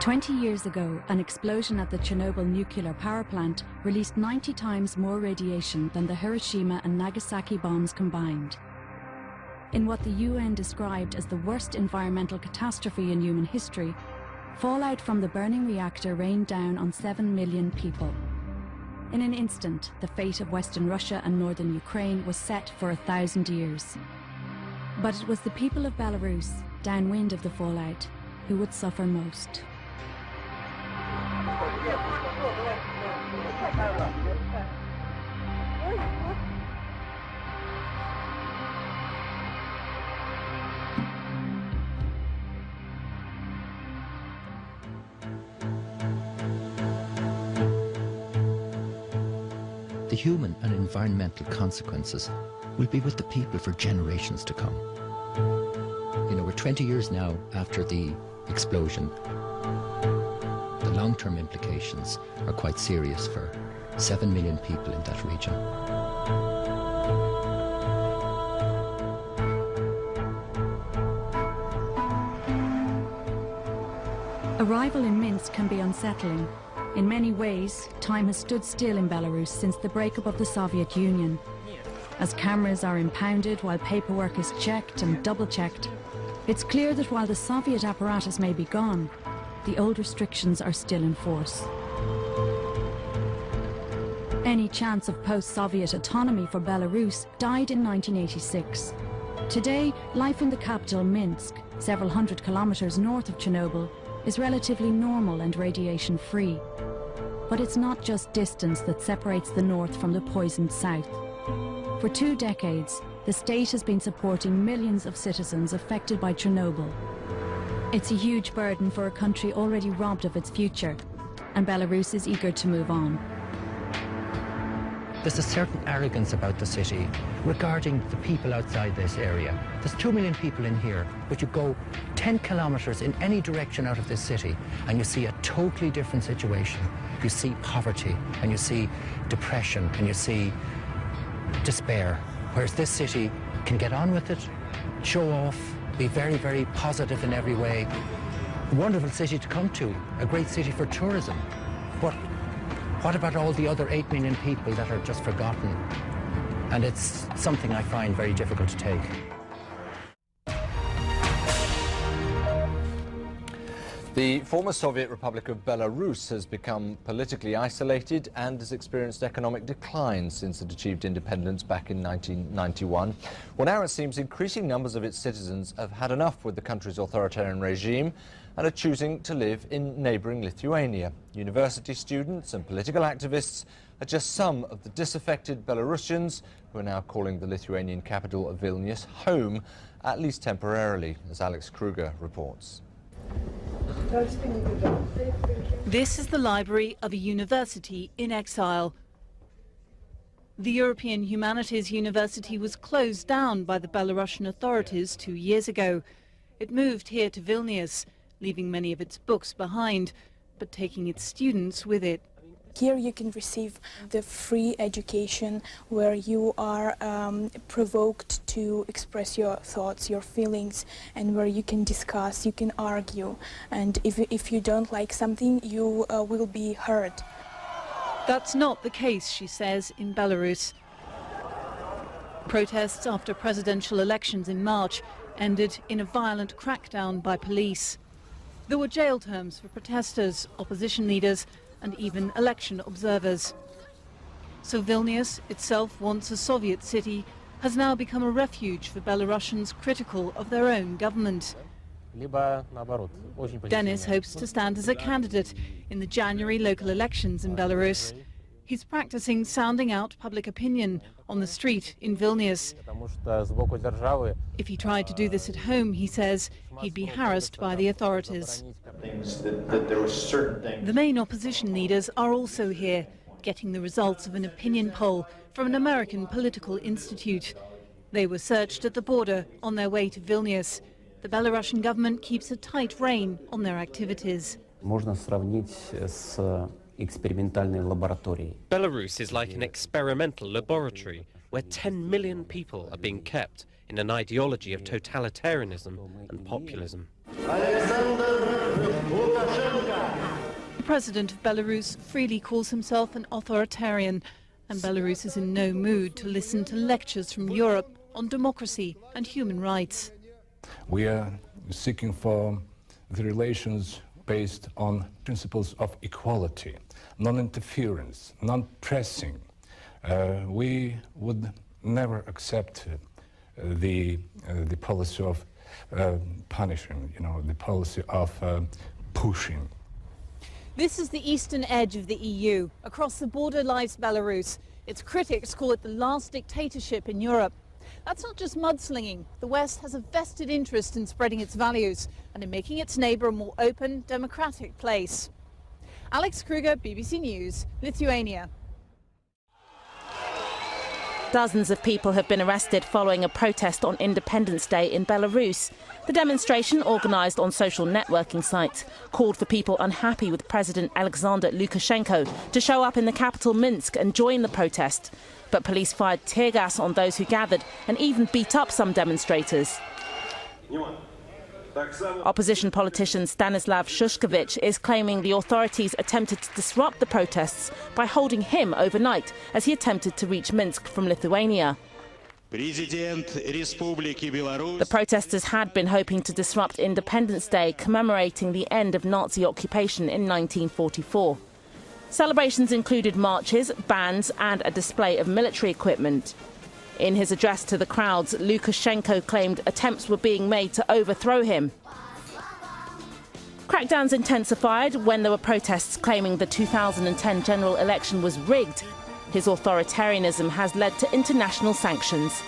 20 years ago, an explosion at the Chernobyl nuclear power plant released 90 times more radiation than the Hiroshima and Nagasaki bombs combined. In what the UN described as the worst environmental catastrophe in human history, fallout from the burning reactor rained down on 7 million people. In an instant, the fate of Western Russia and northern Ukraine was set for 1,000 years. But it was the people of Belarus, downwind of the fallout, who would suffer most. The human and environmental consequences will be with the people for generations to come. You know, we're 20 years now after the explosion. The long-term implications are quite serious for 7 million people in that region. Arrival in Minsk can be unsettling. In many ways, time has stood still in Belarus since the breakup of the Soviet Union. As cameras are impounded while paperwork is checked and double-checked, it's clear that while the Soviet apparatus may be gone, the old restrictions are still in force. Any chance of post-Soviet autonomy for Belarus died in 1986. Today, life in the capital, Minsk, several hundred kilometers north of Chernobyl, is relatively normal and radiation-free. But it's not just distance that separates the north from the poisoned south. For 2 decades, the state has been supporting millions of citizens affected by Chernobyl. It's a huge burden for a country already robbed of its future, and Belarus is eager to move on. There's a certain arrogance about the city regarding the people outside this area. There's 2 million people in here, but you go 10 kilometers in any direction out of this city and you see a totally different situation. You see poverty, and you see depression, and you see despair. Whereas this city can get on with it, show off, be very, very positive in every way. A wonderful city to come to, a great city for tourism. But what about all the other 8 million people that are just forgotten? And it's something I find very difficult to take. The former Soviet Republic of Belarus has become politically isolated and has experienced economic decline since it achieved independence back in 1991. Well, now it seems increasing numbers of its citizens have had enough with the country's authoritarian regime and are choosing to live in neighbouring Lithuania. University students and political activists are just some of the disaffected Belarusians who are now calling the Lithuanian capital of Vilnius home, at least temporarily, as Alex Kruger reports. This is the library of a university in exile. The European Humanities University was closed down by the Belarusian authorities 2 years ago. It moved here to Vilnius, leaving many of its books behind, but taking its students with it. Here you can receive the free education where you are provoked to express your thoughts, your feelings, and where you can discuss, you can argue. And if you don't like something, you will be heard. That's not the case, she says, in Belarus. Protests after presidential elections in March ended in a violent crackdown by police. There were jail terms for protesters, opposition leaders, and even election observers. So Vilnius, itself once a Soviet city, has now become a refuge for Belarusians critical of their own government. Denis hopes to stand as a candidate in the January local elections in Belarus. He's practicing sounding out public opinion on the street in Vilnius. If he tried to do this at home, he says, he'd be harassed by the authorities. The main opposition leaders are also here, getting the results of an opinion poll from an American political institute. They were searched at the border on their way to Vilnius. The Belarusian government keeps a tight rein on their activities. Belarus is like an experimental laboratory where 10 million people are being kept in an ideology of totalitarianism and populism. The president of Belarus freely calls himself an authoritarian, and Belarus is in no mood to listen to lectures from Europe on democracy and human rights. We are seeking for the relations based on principles of equality, non-interference, non-pressing. We would never accept the policy of punishing, the policy of pushing. This is the eastern edge of the EU. Across the border lies Belarus. Its critics call it the last dictatorship in Europe. That's not just mudslinging. The West has a vested interest in spreading its values and in making its neighbour a more open, democratic place. Alex Kruger, BBC News, Lithuania. Dozens of people have been arrested following a protest on Independence Day in Belarus. The demonstration, organised on social networking sites, called for people unhappy with President Alexander Lukashenko to show up in the capital Minsk and join the protest. But police fired tear gas on those who gathered and even beat up some demonstrators. Opposition politician Stanislav Shushkevich is claiming the authorities attempted to disrupt the protests by holding him overnight as he attempted to reach Minsk from Lithuania. The protesters had been hoping to disrupt Independence Day, commemorating the end of Nazi occupation in 1944. Celebrations included marches, bands and a display of military equipment. In his address to the crowds, Lukashenko claimed attempts were being made to overthrow him. Crackdowns intensified when there were protests claiming the 2010 general election was rigged. His authoritarianism has led to international sanctions.